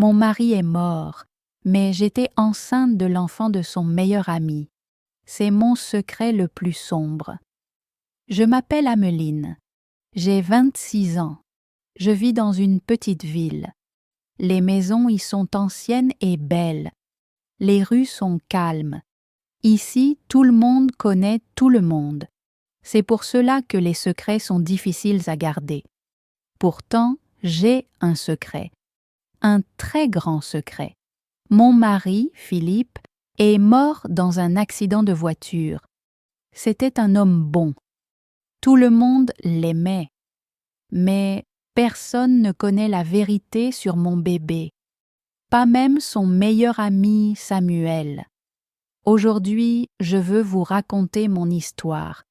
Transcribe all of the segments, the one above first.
Mon mari est mort, mais j'étais enceinte de l'enfant de son meilleur ami. C'est mon secret le plus sombre. Je m'appelle Ameline. J'ai 26 ans. Je vis dans une petite ville. Les maisons y sont anciennes et belles. Les rues sont calmes. Ici, tout le monde connaît tout le monde. C'est pour cela que les secrets sont difficiles à garder. Pourtant, j'ai un secret. Un très grand secret. Mon mari, Philippe, est mort dans un accident de voiture. C'était un homme bon. Tout le monde l'aimait. Mais personne ne connaît la vérité sur mon bébé. Pas même son meilleur ami Samuel. Aujourd'hui, je veux vous raconter mon histoire.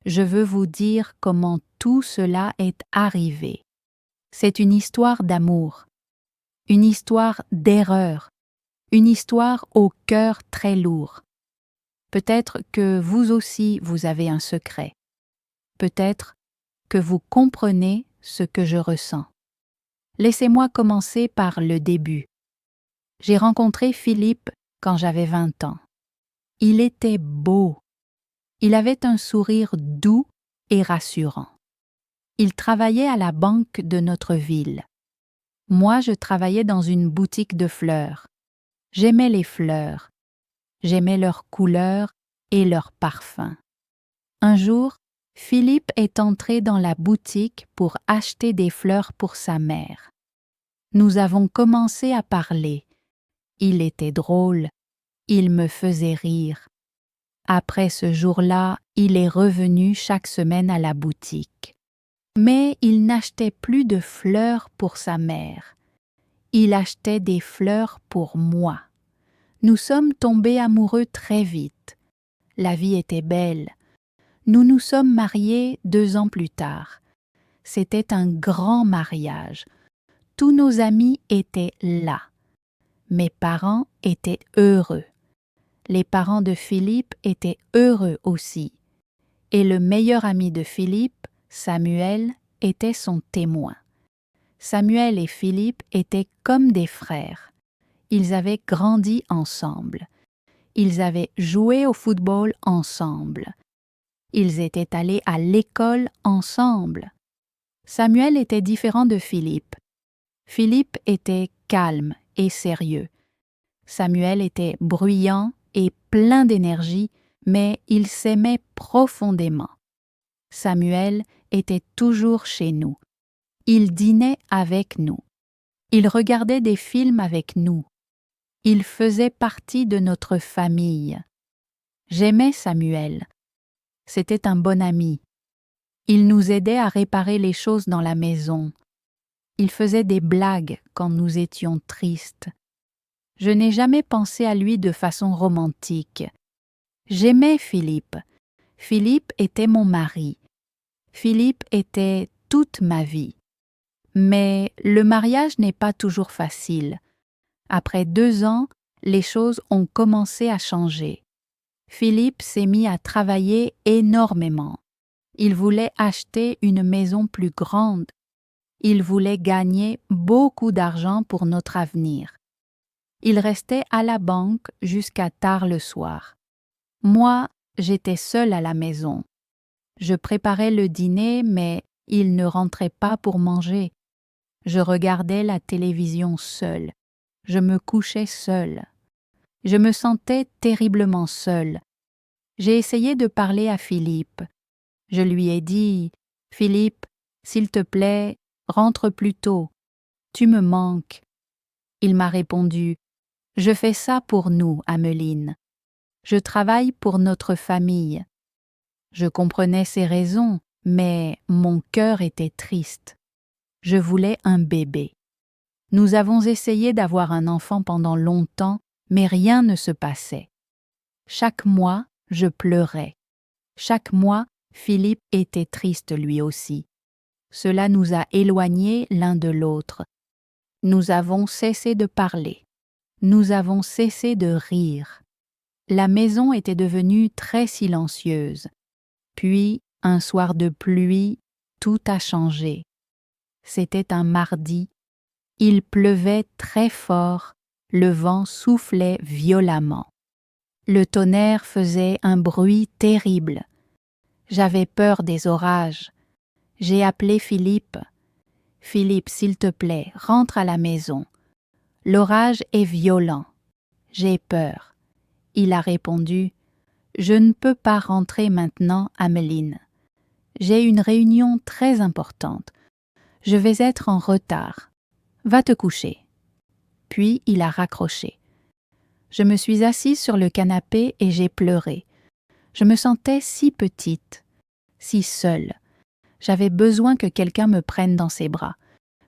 Je veux vous dire comment tout cela est arrivé. C'est une histoire d'amour, une histoire d'erreur, une histoire au cœur très lourd. Peut-être que vous aussi vous avez un secret. Peut-être que vous comprenez ce que je ressens. Laissez-moi commencer par le début. J'ai rencontré Philippe quand j'avais 20 ans. Il était beau. Il avait un sourire doux et rassurant. Il travaillait à la banque de notre ville. Moi, je travaillais dans une boutique de fleurs. J'aimais les fleurs. J'aimais leurs couleurs et leurs parfums. Un jour, Philippe est entré dans la boutique pour acheter des fleurs pour sa mère. Nous avons commencé à parler. Il était drôle. Il me faisait rire. Après ce jour-là, il est revenu chaque semaine à la boutique. Mais il n'achetait plus de fleurs pour sa mère. Il achetait des fleurs pour moi. Nous sommes tombés amoureux très vite. La vie était belle. Nous nous sommes mariés 2 ans plus tard. C'était un grand mariage. Tous nos amis étaient là. Mes parents étaient heureux. Les parents de Philippe étaient heureux aussi. Et le meilleur ami de Philippe, Samuel, était son témoin. Samuel et Philippe étaient comme des frères. Ils avaient grandi ensemble. Ils avaient joué au football ensemble. Ils étaient allés à l'école ensemble. Samuel était différent de Philippe. Philippe était calme et sérieux. Samuel était bruyant et plein d'énergie, mais il s'aimait profondément. Samuel était toujours chez nous. Il dînait avec nous. Il regardait des films avec nous. Il faisait partie de notre famille. J'aimais Samuel. C'était un bon ami. Il nous aidait à réparer les choses dans la maison. Il faisait des blagues quand nous étions tristes. Je n'ai jamais pensé à lui de façon romantique. J'aimais Philippe. Philippe était mon mari. Philippe était toute ma vie. Mais le mariage n'est pas toujours facile. Après 2 ans, les choses ont commencé à changer. Philippe s'est mis à travailler énormément. Il voulait acheter une maison plus grande. Il voulait gagner beaucoup d'argent pour notre avenir. Il restait à la banque jusqu'à tard le soir. Moi, j'étais seule à la maison. Je préparais le dîner, mais il ne rentrait pas pour manger. Je regardais la télévision seule. Je me couchais seule. Je me sentais terriblement seule. J'ai essayé de parler à Philippe. Je lui ai dit « Philippe, s'il te plaît, rentre plus tôt. Tu me manques. » Il m'a répondu « Je fais ça pour nous, Ameline. Je travaille pour notre famille. » Je comprenais ses raisons, mais mon cœur était triste. Je voulais un bébé. Nous avons essayé d'avoir un enfant pendant longtemps, mais rien ne se passait. Chaque mois, je pleurais. Chaque mois, Philippe était triste lui aussi. Cela nous a éloignés l'un de l'autre. Nous avons cessé de parler. Nous avons cessé de rire. La maison était devenue très silencieuse. Puis, un soir de pluie, tout a changé. C'était un mardi. Il pleuvait très fort, le vent soufflait violemment. Le tonnerre faisait un bruit terrible. J'avais peur des orages. J'ai appelé Philippe. « Philippe, s'il te plaît, rentre à la maison. L'orage est violent. J'ai peur. » Il a répondu « Je ne peux pas rentrer maintenant, Ameline. J'ai une réunion très importante. Je vais être en retard. Va te coucher. » Puis il a raccroché. Je me suis assise sur le canapé et j'ai pleuré. Je me sentais si petite, si seule. J'avais besoin que quelqu'un me prenne dans ses bras.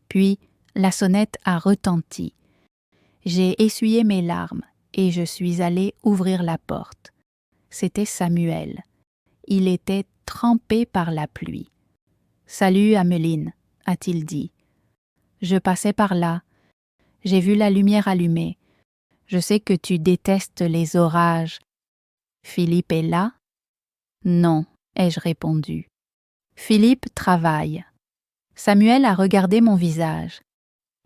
Puis la sonnette a retenti. J'ai essuyé mes larmes et je suis allée ouvrir la porte. C'était Samuel. Il était trempé par la pluie. « Salut, Ameline », a-t-il dit. Je passais par là. J'ai vu la lumière allumée. Je sais que tu détestes les orages. Philippe est là? Non, ai-je répondu. Philippe travaille. Samuel a regardé mon visage.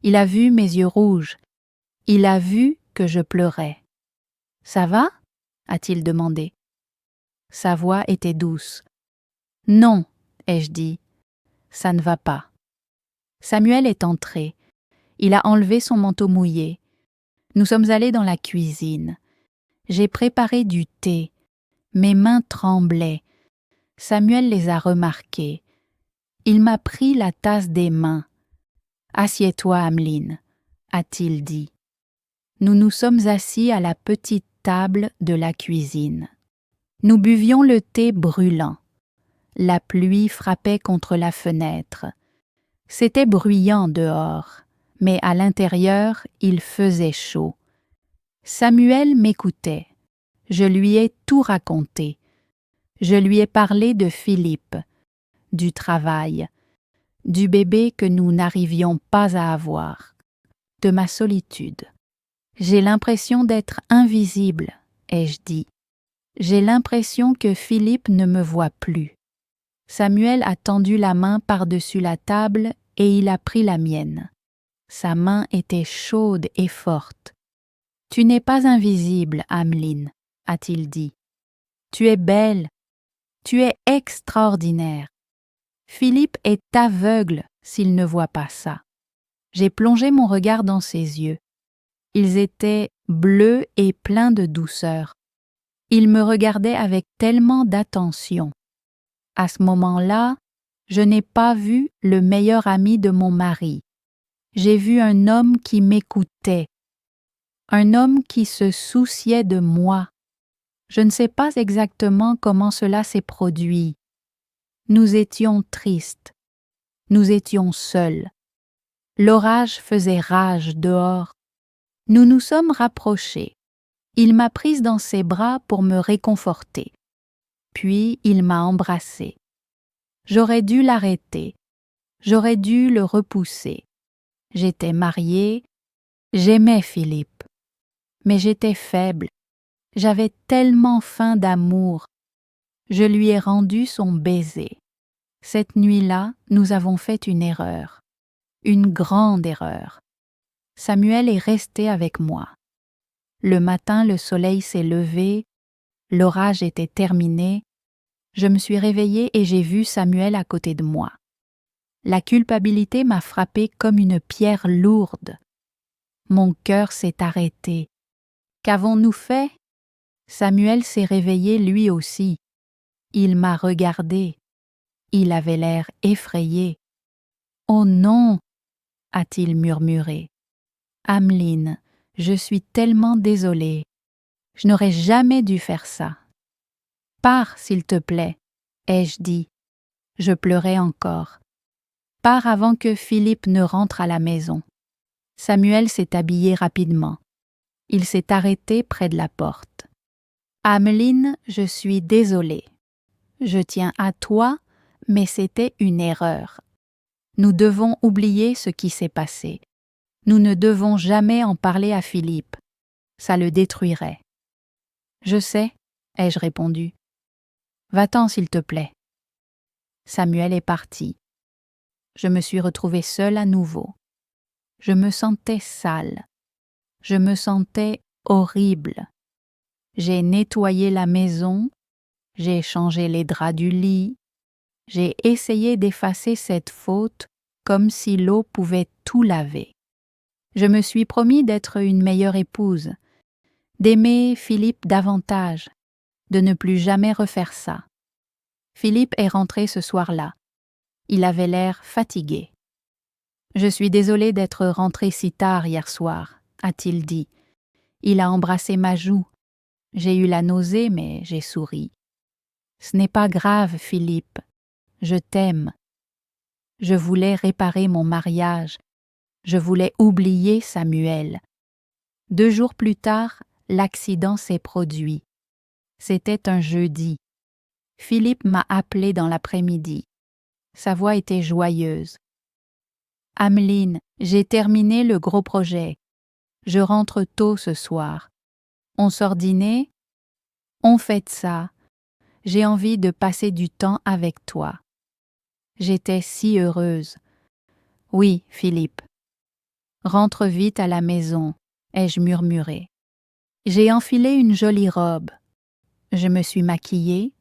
Il a vu mes yeux rouges. Il a vu que je pleurais. Ça va? A-t-il demandé. Sa voix était douce. Non, ai-je dit. Ça ne va pas. Samuel est entré. Il a enlevé son manteau mouillé. Nous sommes allés dans la cuisine. J'ai préparé du thé. Mes mains tremblaient. Samuel les a remarquées. Il m'a pris la tasse des mains. « Assieds-toi, Ameline », a-t-il dit. Nous nous sommes assis à la petite table de la cuisine. Nous buvions le thé brûlant. La pluie frappait contre la fenêtre. C'était bruyant dehors, mais à l'intérieur, il faisait chaud. Samuel m'écoutait. Je lui ai tout raconté. Je lui ai parlé de Philippe, du travail, du bébé que nous n'arrivions pas à avoir, de ma solitude. J'ai l'impression d'être invisible, ai-je dit. J'ai l'impression que Philippe ne me voit plus. Samuel a tendu la main par-dessus la table et il a pris la mienne. Sa main était chaude et forte. « Tu n'es pas invisible, Ameline, » a-t-il dit. « Tu es belle. Tu es extraordinaire. Philippe est aveugle s'il ne voit pas ça. » J'ai plongé mon regard dans ses yeux. Ils étaient bleus et pleins de douceur. Il me regardait avec tellement d'attention. À ce moment-là, je n'ai pas vu le meilleur ami de mon mari. J'ai vu un homme qui m'écoutait, un homme qui se souciait de moi. Je ne sais pas exactement comment cela s'est produit. Nous étions tristes. Nous étions seuls. L'orage faisait rage dehors. Nous nous sommes rapprochés. Il m'a prise dans ses bras pour me réconforter. Puis il m'a embrassée. J'aurais dû l'arrêter. J'aurais dû le repousser. J'étais mariée. J'aimais Philippe. Mais j'étais faible. J'avais tellement faim d'amour. Je lui ai rendu son baiser. Cette nuit-là, nous avons fait une erreur. Une grande erreur. Samuel est resté avec moi. Le matin, le soleil s'est levé, l'orage était terminé. Je me suis réveillée et j'ai vu Samuel à côté de moi. La culpabilité m'a frappée comme une pierre lourde. Mon cœur s'est arrêté. Qu'avons-nous fait? Samuel s'est réveillé lui aussi. Il m'a regardé. Il avait l'air effrayé. « Oh non !» a-t-il murmuré. « Ameline, je suis tellement désolée. Je n'aurais jamais dû faire ça. »« Pars, s'il te plaît, » ai-je dit. Je pleurais encore. « Pars avant que Philippe ne rentre à la maison. » Samuel s'est habillé rapidement. Il s'est arrêté près de la porte. « Ameline, je suis désolée. Je tiens à toi, mais c'était une erreur. Nous devons oublier ce qui s'est passé. Nous ne devons jamais en parler à Philippe. Ça le détruirait. »« Je sais, » ai-je répondu. « Va-t'en, s'il te plaît. » Samuel est parti. Je me suis retrouvée seule à nouveau. Je me sentais sale. Je me sentais horrible. J'ai nettoyé la maison, j'ai changé les draps du lit, j'ai essayé d'effacer cette faute comme si l'eau pouvait tout laver. Je me suis promis d'être une meilleure épouse, d'aimer Philippe davantage, de ne plus jamais refaire ça. Philippe est rentré ce soir-là. Il avait l'air fatigué. « Je suis désolée d'être rentré si tard hier soir », a-t-il dit. Il a embrassé ma joue. J'ai eu la nausée, mais j'ai souri. « Ce n'est pas grave, Philippe. Je t'aime. Je voulais réparer mon mariage. Je voulais oublier Samuel. » 2 jours plus tard, l'accident s'est produit. C'était un jeudi. Philippe m'a appelé dans l'après-midi. Sa voix était joyeuse. « Ameline, j'ai terminé le gros projet. Je rentre tôt ce soir. On sort dîner? On fête ça. J'ai envie de passer du temps avec toi. » J'étais si heureuse. « Oui, Philippe. »« Rentre vite à la maison, » ai-je murmuré. J'ai enfilé une jolie robe. Je me suis maquillée.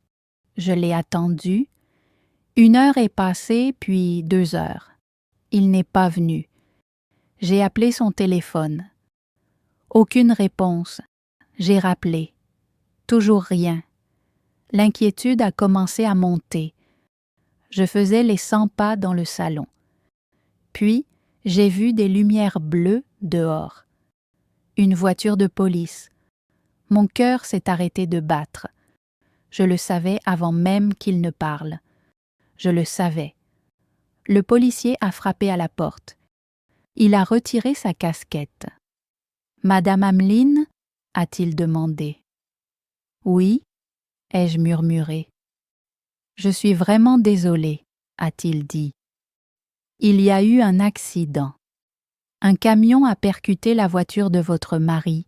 Je l'ai attendu. 1 heure est passée, puis 2 heures. Il n'est pas venu. J'ai appelé son téléphone. Aucune réponse. J'ai rappelé. Toujours rien. L'inquiétude a commencé à monter. Je faisais les 100 pas dans le salon. Puis, j'ai vu des lumières bleues dehors. Une voiture de police. Mon cœur s'est arrêté de battre. Je le savais avant même qu'il ne parle. Je le savais. Le policier a frappé à la porte. Il a retiré sa casquette. « Madame Ameline ?» a-t-il demandé. « Oui » ai-je murmuré. « Je suis vraiment désolée » a-t-il dit. « Il y a eu un accident. Un camion a percuté la voiture de votre mari.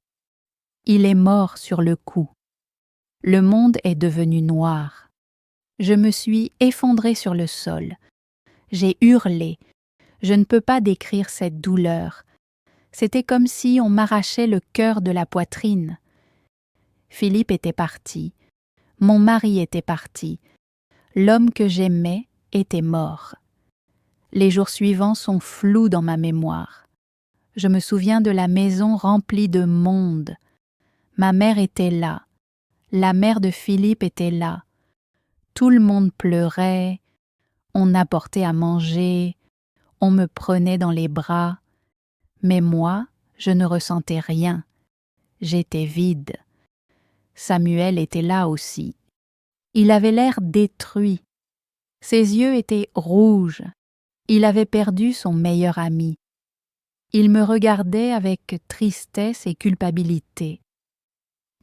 Il est mort sur le coup. Le monde est devenu noir. Je me suis effondrée sur le sol. J'ai hurlé. Je ne peux pas décrire cette douleur. C'était comme si on m'arrachait le cœur de la poitrine. Philippe était parti. Mon mari était parti. L'homme que j'aimais était mort. Les jours suivants sont flous dans ma mémoire. Je me souviens de la maison remplie de monde. Ma mère était là. La mère de Philippe était là. Tout le monde pleurait. On apportait à manger. On me prenait dans les bras. Mais moi, je ne ressentais rien. J'étais vide. Samuel était là aussi. Il avait l'air détruit. Ses yeux étaient rouges. Il avait perdu son meilleur ami. Il me regardait avec tristesse et culpabilité.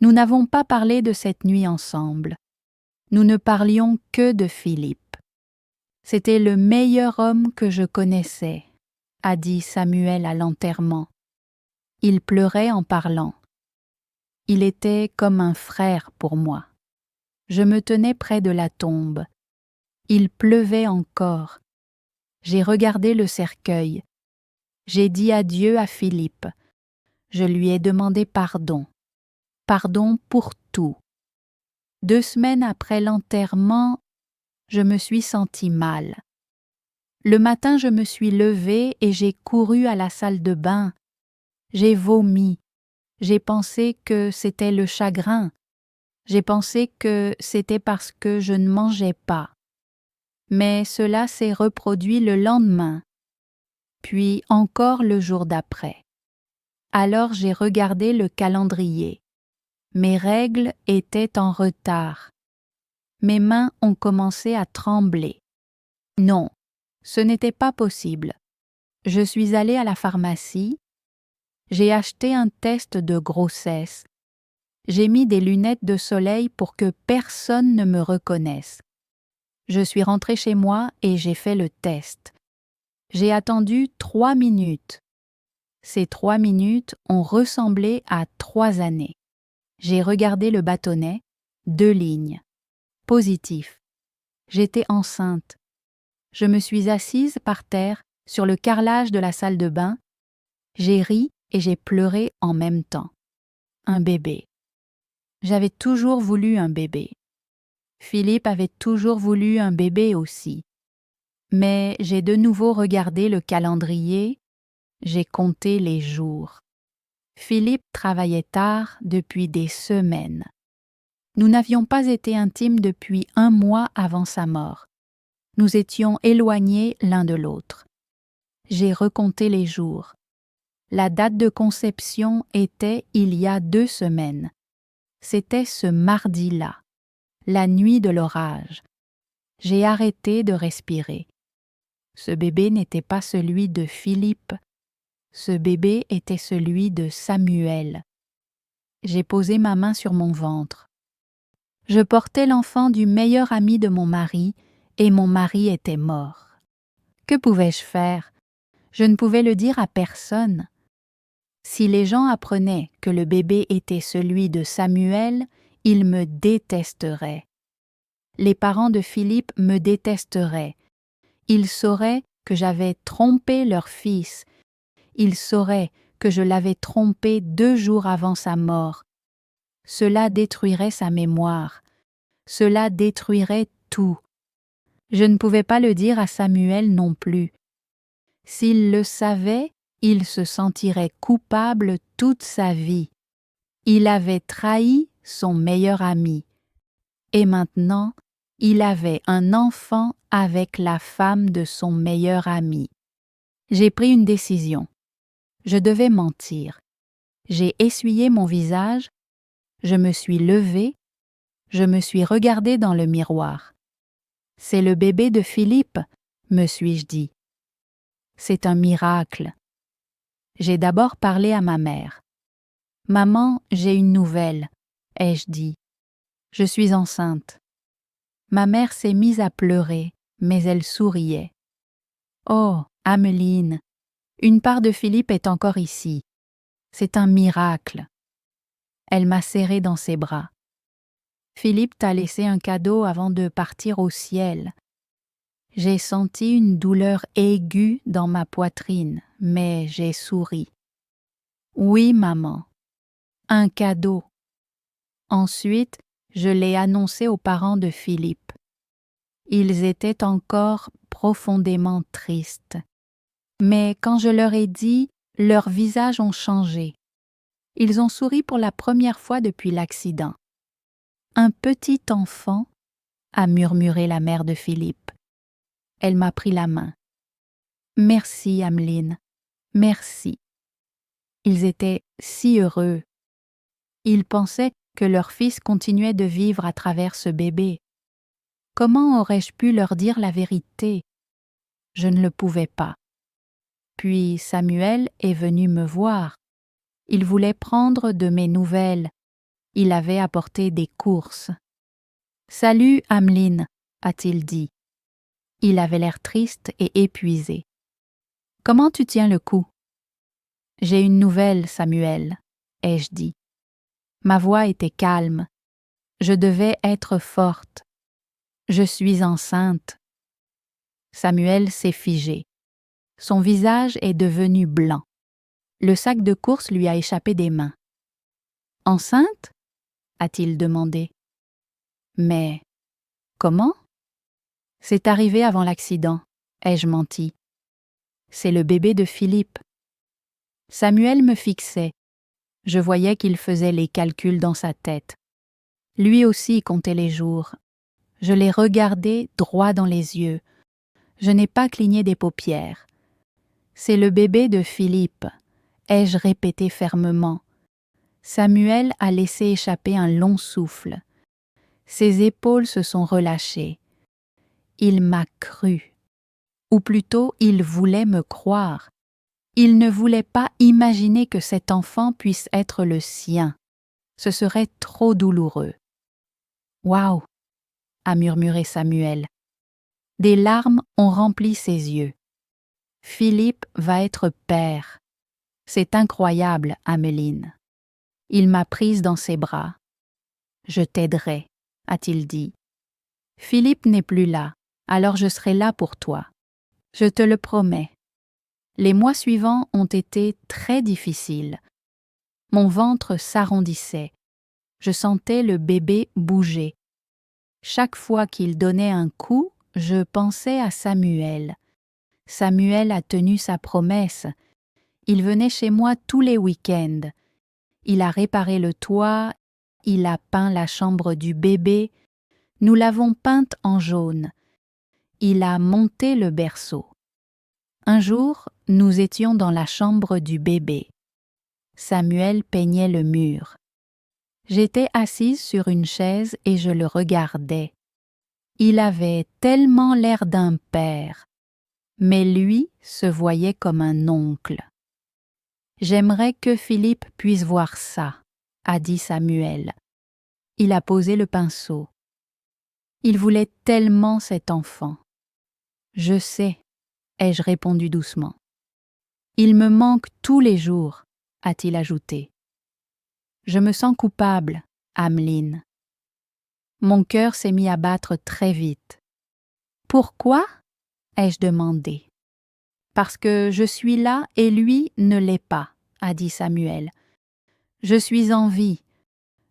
Nous n'avons pas parlé de cette nuit ensemble. Nous ne parlions que de Philippe. C'était le meilleur homme que je connaissais, a dit Samuel à l'enterrement. Il pleurait en parlant. Il était comme un frère pour moi. Je me tenais près de la tombe. Il pleuvait encore. J'ai regardé le cercueil. J'ai dit adieu à Philippe. Je lui ai demandé pardon. Pardon pour tout. 2 semaines après l'enterrement, je me suis sentie mal. Le matin, je me suis levée et j'ai couru à la salle de bain. J'ai vomi. J'ai pensé que c'était le chagrin. J'ai pensé que c'était parce que je ne mangeais pas. Mais cela s'est reproduit le lendemain, puis encore le jour d'après. Alors j'ai regardé le calendrier. Mes règles étaient en retard. Mes mains ont commencé à trembler. Non, ce n'était pas possible. Je suis allée à la pharmacie. J'ai acheté un test de grossesse. J'ai mis des lunettes de soleil pour que personne ne me reconnaisse. Je suis rentrée chez moi et j'ai fait le test. J'ai attendu 3 minutes. Ces 3 minutes ont ressemblé à 3 années. J'ai regardé le bâtonnet, 2 lignes. Positif. J'étais enceinte. Je me suis assise par terre sur le carrelage de la salle de bain. J'ai ri et j'ai pleuré en même temps. Un bébé. J'avais toujours voulu un bébé. Philippe avait toujours voulu un bébé aussi. Mais j'ai de nouveau regardé le calendrier, j'ai compté les jours. Philippe travaillait tard depuis des semaines. Nous n'avions pas été intimes depuis 1 mois avant sa mort. Nous étions éloignés l'un de l'autre. J'ai recompté les jours. La date de conception était il y a 2 semaines. C'était ce mardi-là, la nuit de l'orage. J'ai arrêté de respirer. Ce bébé n'était pas celui de Philippe. Ce bébé était celui de Samuel. J'ai posé ma main sur mon ventre. Je portais l'enfant du meilleur ami de mon mari et mon mari était mort. Que pouvais-je faire? Je ne pouvais le dire à personne. Si les gens apprenaient que le bébé était celui de Samuel, ils me détesteraient. Les parents de Philippe me détesteraient. Ils sauraient que j'avais trompé leur fils. Ils sauraient que je l'avais trompé 2 jours avant sa mort. Cela détruirait sa mémoire. Cela détruirait tout. Je ne pouvais pas le dire à Samuel non plus. S'il le savait, il se sentirait coupable toute sa vie. Il avait trahi son meilleur ami. Et maintenant, il avait un enfant avec la femme de son meilleur ami. J'ai pris une décision. Je devais mentir. J'ai essuyé mon visage, je me suis levée, je me suis regardée dans le miroir. C'est le bébé de Philippe, me suis-je dit. C'est un miracle. J'ai d'abord parlé à ma mère. Maman, j'ai une nouvelle, ai-je dit. Je suis enceinte. Ma mère s'est mise à pleurer, mais elle souriait. Oh, Ameline, une part de Philippe est encore ici. C'est un miracle. Elle m'a serrée dans ses bras. Philippe t'a laissé un cadeau avant de partir au ciel. J'ai senti une douleur aiguë dans ma poitrine, mais j'ai souri. Oui, maman, un cadeau. Ensuite, je l'ai annoncé aux parents de Philippe. Ils étaient encore profondément tristes. Mais quand je leur ai dit, leurs visages ont changé. Ils ont souri pour la première fois depuis l'accident. Un petit enfant, a murmuré la mère de Philippe. Elle m'a pris la main. Merci, Ameline, merci. Ils étaient si heureux. Ils pensaient que leur fils continuait de vivre à travers ce bébé. Comment aurais-je pu leur dire la vérité? Je ne le pouvais pas. Puis Samuel est venu me voir. Il voulait prendre de mes nouvelles. Il avait apporté des courses. « Salut, Ameline », a-t-il dit. Il avait l'air triste et épuisé. « Comment tu tiens le coup ?»« J'ai une nouvelle, Samuel, » ai-je dit. Ma voix était calme. Je devais être forte. Je suis enceinte. Samuel s'est figé. Son visage est devenu blanc. Le sac de course lui a échappé des mains. « Enceinte ?» a-t-il demandé. Mais comment? C'est arrivé avant l'accident, ai-je menti. C'est le bébé de Philippe. Samuel me fixait. Je voyais qu'il faisait les calculs dans sa tête. Lui aussi comptait les jours. Je l'ai regardé droit dans les yeux. Je n'ai pas cligné des paupières. C'est le bébé de Philippe, ai-je répété fermement. Samuel a laissé échapper un long souffle. Ses épaules se sont relâchées. Il m'a cru. Ou plutôt, il voulait me croire. Il ne voulait pas imaginer que cet enfant puisse être le sien. Ce serait trop douloureux. « Waouh !» a murmuré Samuel. Des larmes ont rempli ses yeux. Philippe va être père. C'est incroyable, Ameline. Il m'a prise dans ses bras. Je t'aiderai, a-t-il dit. Philippe n'est plus là, alors je serai là pour toi. Je te le promets. Les mois suivants ont été très difficiles. Mon ventre s'arrondissait. Je sentais le bébé bouger. Chaque fois qu'il donnait un coup, je pensais à Samuel. Samuel a tenu sa promesse. Il venait chez moi tous les week-ends. Il a réparé le toit, il a peint la chambre du bébé. Nous l'avons peinte en jaune. Il a monté le berceau. Un jour, nous étions dans la chambre du bébé. Samuel peignait le mur. J'étais assise sur une chaise et je le regardais. Il avait tellement l'air d'un père, mais lui se voyait comme un oncle. « J'aimerais que Philippe puisse voir ça », a dit Samuel. Il a posé le pinceau. Il voulait tellement cet enfant. « Je sais », ai-je répondu doucement. « Il me manque tous les jours », a-t-il ajouté. « Je me sens coupable, Ameline. » Mon cœur s'est mis à battre très vite. « Pourquoi ?» ai-je demandé. « Parce que je suis là et lui ne l'est pas », a dit Samuel. « Je suis en vie.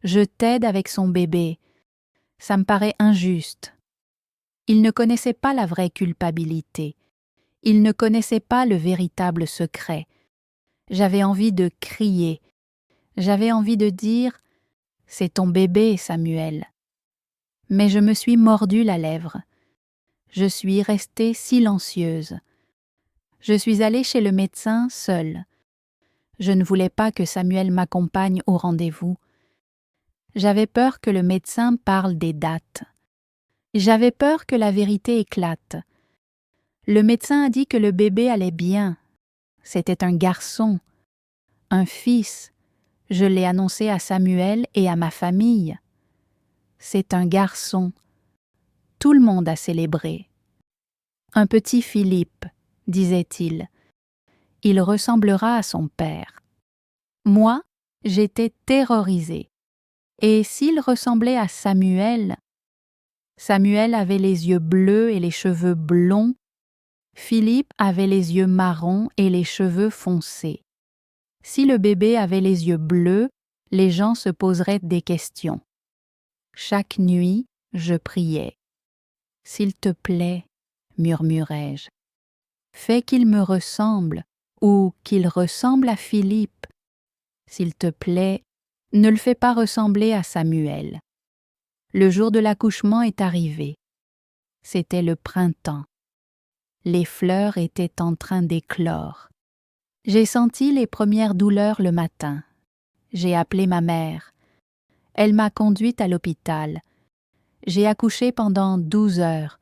Je t'aide avec son bébé. Ça me paraît injuste. » Il ne connaissait pas la vraie culpabilité. Il ne connaissait pas le véritable secret. J'avais envie de crier. J'avais envie de dire « C'est ton bébé, Samuel ». Mais je me suis mordu la lèvre. Je suis restée silencieuse. Je suis allée chez le médecin seule. Je ne voulais pas que Samuel m'accompagne au rendez-vous. J'avais peur que le médecin parle des dates. J'avais peur que la vérité éclate. Le médecin a dit que le bébé allait bien. C'était un garçon, un fils. Je l'ai annoncé à Samuel et à ma famille. C'est un garçon. Tout le monde a célébré. Un petit Philippe, disait-il. Il ressemblera à son père. Moi, j'étais terrorisée. Et s'il ressemblait à Samuel, Samuel avait les yeux bleus et les cheveux blonds. Philippe avait les yeux marrons et les cheveux foncés. Si le bébé avait les yeux bleus, les gens se poseraient des questions. Chaque nuit, je priais. « S'il te plaît, » murmurais-je, « fais qu'il me ressemble ou qu'il ressemble à Philippe. S'il te plaît, ne le fais pas ressembler à Samuel. » Le jour de l'accouchement est arrivé. C'était le printemps. Les fleurs étaient en train d'éclore. J'ai senti les premières douleurs le matin. J'ai appelé ma mère. Elle m'a conduite à l'hôpital. J'ai accouché pendant 12 heures.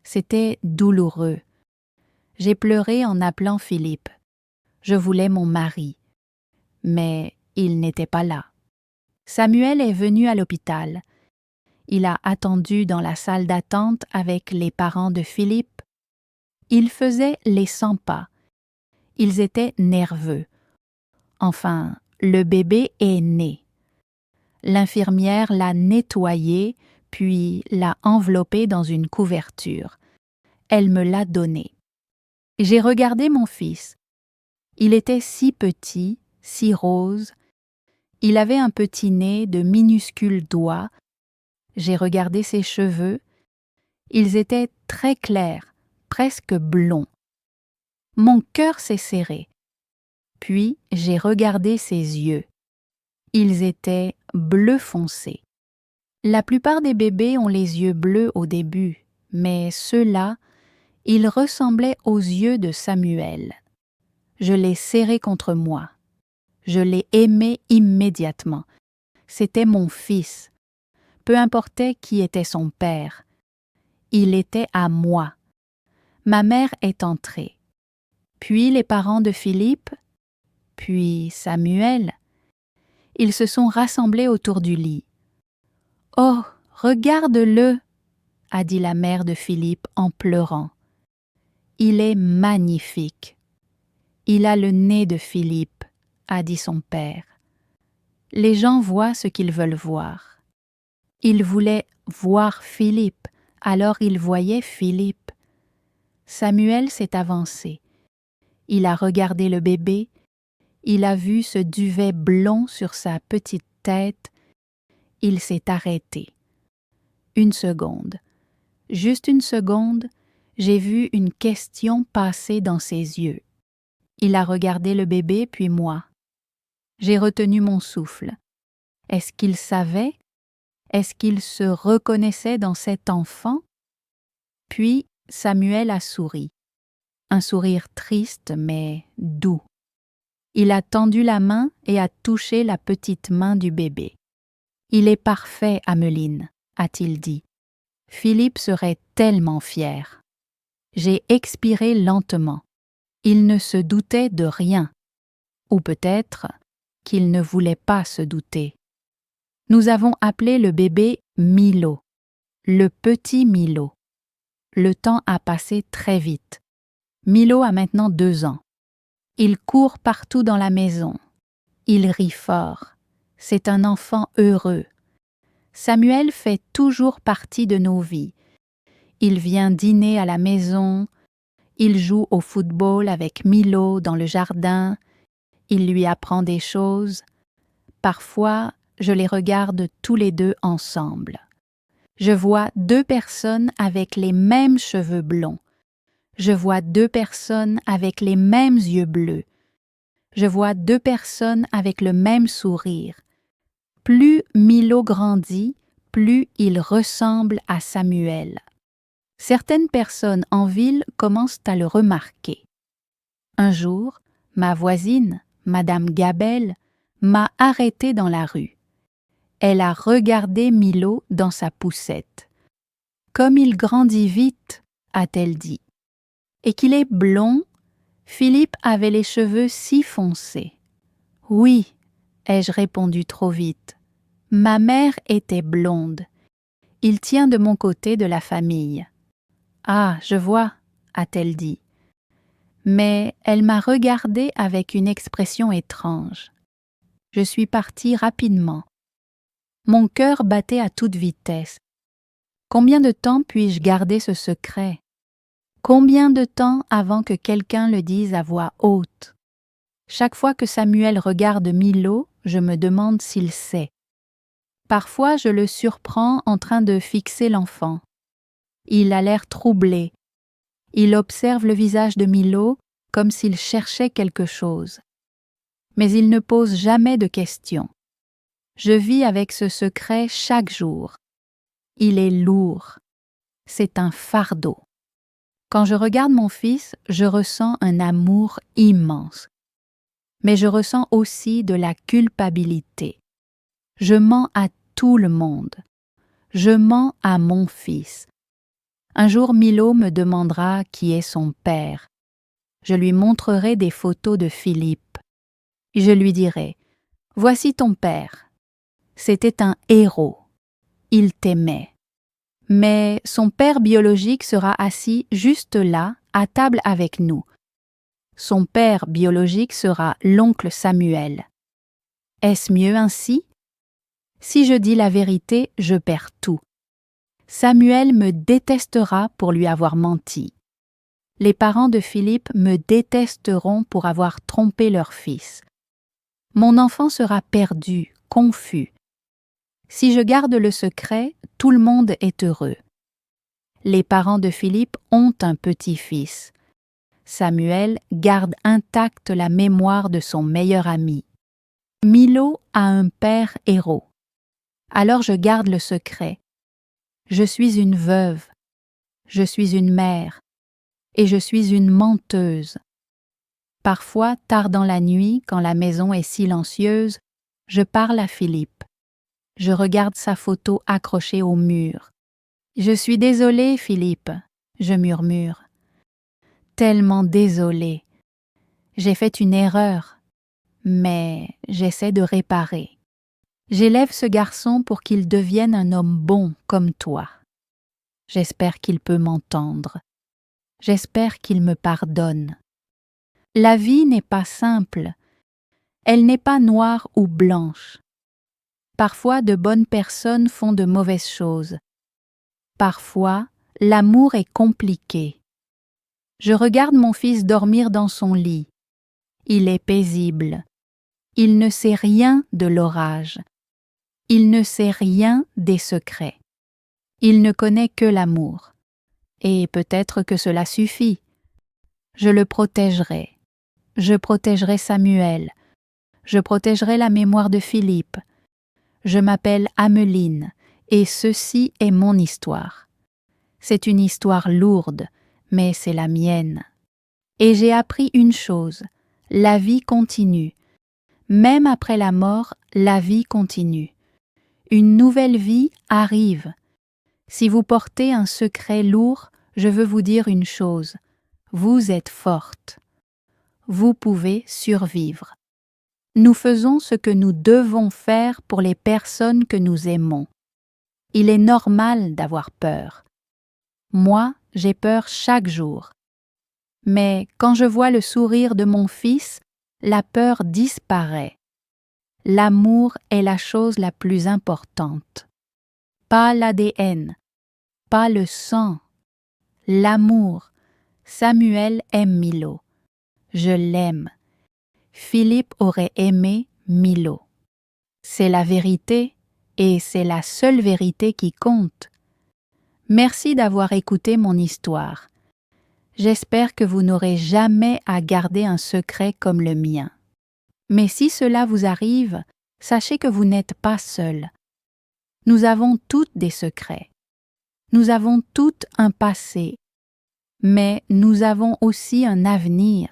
C'était douloureux. J'ai pleuré en appelant Philippe. Je voulais mon mari. Mais il n'était pas là. Samuel est venu à l'hôpital. Il a attendu dans la salle d'attente avec les parents de Philippe. Ils faisaient les 100 pas. Ils étaient nerveux. Enfin, le bébé est né. L'infirmière l'a nettoyé, puis l'a enveloppé dans une couverture. Elle me l'a donné. J'ai regardé mon fils. Il était si petit, si rose. Il avait un petit nez, de minuscules doigts. J'ai regardé ses cheveux. Ils étaient très clairs, presque blonds. Mon cœur s'est serré. Puis j'ai regardé ses yeux. Ils étaient bleu foncé. La plupart des bébés ont les yeux bleus au début, mais ceux-là, ils ressemblaient aux yeux de Samuel. Je l'ai serré contre moi. Je l'ai aimé immédiatement. C'était mon fils. Peu importait qui était son père. Il était à moi. Ma mère est entrée. Puis les parents de Philippe, puis Samuel. Ils se sont rassemblés autour du lit. « Oh, regarde-le » a dit la mère de Philippe en pleurant. « Il est magnifique. »« Il a le nez de Philippe » a dit son père. Les gens voient ce qu'ils veulent voir. Ils voulaient voir Philippe, alors ils voyaient Philippe. Samuel s'est avancé. Il a regardé le bébé, il a vu ce duvet blond sur sa petite tête, il s'est arrêté. Une seconde, juste une seconde, j'ai vu une question passer dans ses yeux. Il a regardé le bébé puis moi. J'ai retenu mon souffle. Est-ce qu'il savait? Est-ce qu'il se reconnaissait dans cet enfant? Puis Samuel a souri. Un sourire triste mais doux. Il a tendu la main et a touché la petite main du bébé. « Il est parfait, Ameline, a-t-il dit. Philippe serait tellement fier. » J'ai expiré lentement. Il ne se doutait de rien. Ou peut-être qu'il ne voulait pas se douter. Nous avons appelé le bébé Milo, le petit Milo. Le temps a passé très vite. Milo a maintenant 2 ans. Il court partout dans la maison. Il rit fort. C'est un enfant heureux. Samuel fait toujours partie de nos vies. Il vient dîner à la maison. Il joue au football avec Milo dans le jardin. Il lui apprend des choses. Parfois, je les regarde tous les deux ensemble. Je vois 2 personnes avec les mêmes cheveux blonds. Je vois 2 personnes avec les mêmes yeux bleus. Je vois 2 personnes avec le même sourire. Plus Milo grandit, plus il ressemble à Samuel. Certaines personnes en ville commencent à le remarquer. Un jour, ma voisine, Madame Gabel, m'a arrêtée dans la rue. Elle a regardé Milo dans sa poussette. « Comme il grandit vite, » a-t-elle dit. « Et qu'il est blond, Philippe avait les cheveux si foncés. »« Oui, » ai-je répondu trop vite. « Ma mère était blonde. Il tient de mon côté de la famille. »« Ah, je vois, » a-t-elle dit. Mais elle m'a regardée avec une expression étrange. Je suis partie rapidement. Mon cœur battait à toute vitesse. Combien de temps puis-je garder ce secret? Combien de temps avant que quelqu'un le dise à voix haute? Chaque fois que Samuel regarde Milo, je me demande s'il sait. Parfois, je le surprends en train de fixer l'enfant. Il a l'air troublé. Il observe le visage de Milo comme s'il cherchait quelque chose. Mais il ne pose jamais de questions. Je vis avec ce secret chaque jour. Il est lourd. C'est un fardeau. Quand je regarde mon fils, je ressens un amour immense. Mais je ressens aussi de la culpabilité. Je mens à tout le monde. Je mens à mon fils. Un jour, Milo me demandera qui est son père. Je lui montrerai des photos de Philippe. Je lui dirai « Voici ton père. C'était un héros. Il t'aimait. » Mais son père biologique sera assis juste là, à table avec nous. Son père biologique sera l'oncle Samuel. Est-ce mieux ainsi? Si je dis la vérité, je perds tout. Samuel me détestera pour lui avoir menti. Les parents de Philippe me détesteront pour avoir trompé leur fils. Mon enfant sera perdu, confus. Si je garde le secret, tout le monde est heureux. Les parents de Philippe ont un petit-fils. Samuel garde intacte la mémoire de son meilleur ami. Milo a un père héros. Alors je garde le secret. Je suis une veuve. Je suis une mère. Et je suis une menteuse. Parfois, tard dans la nuit, quand la maison est silencieuse, je parle à Philippe. Je regarde sa photo accrochée au mur. « Je suis désolée, Philippe, » je murmure. Tellement désolée. J'ai fait une erreur, mais j'essaie de réparer. J'élève ce garçon pour qu'il devienne un homme bon comme toi. J'espère qu'il peut m'entendre. J'espère qu'il me pardonne. La vie n'est pas simple. Elle n'est pas noire ou blanche. Parfois, de bonnes personnes font de mauvaises choses. Parfois, l'amour est compliqué. Je regarde mon fils dormir dans son lit. Il est paisible. Il ne sait rien de l'orage. Il ne sait rien des secrets. Il ne connaît que l'amour. Et peut-être que cela suffit. Je le protégerai. Je protégerai Samuel. Je protégerai la mémoire de Philippe. Je m'appelle Ameline, et ceci est mon histoire. C'est une histoire lourde, mais c'est la mienne. Et j'ai appris une chose, la vie continue. Même après la mort, la vie continue. Une nouvelle vie arrive. Si vous portez un secret lourd, je veux vous dire une chose. Vous êtes forte. Vous pouvez survivre. Nous faisons ce que nous devons faire pour les personnes que nous aimons. Il est normal d'avoir peur. Moi, j'ai peur chaque jour. Mais quand je vois le sourire de mon fils, la peur disparaît. L'amour est la chose la plus importante. Pas l'ADN, pas le sang. L'amour. Samuel aime Milo. Je l'aime. Philippe aurait aimé Milo. C'est la vérité, et c'est la seule vérité qui compte. Merci d'avoir écouté mon histoire. J'espère que vous n'aurez jamais à garder un secret comme le mien. Mais si cela vous arrive, sachez que vous n'êtes pas seul. Nous avons toutes des secrets. Nous avons toutes un passé. Mais nous avons aussi un avenir.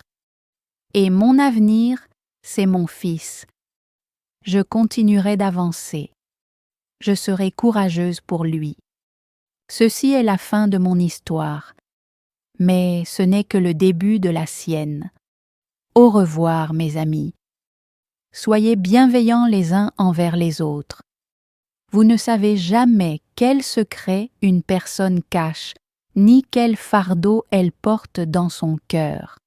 Et mon avenir, c'est mon fils. Je continuerai d'avancer. Je serai courageuse pour lui. Ceci est la fin de mon histoire, mais ce n'est que le début de la sienne. Au revoir, mes amis. Soyez bienveillants les uns envers les autres. Vous ne savez jamais quel secret une personne cache, ni quel fardeau elle porte dans son cœur.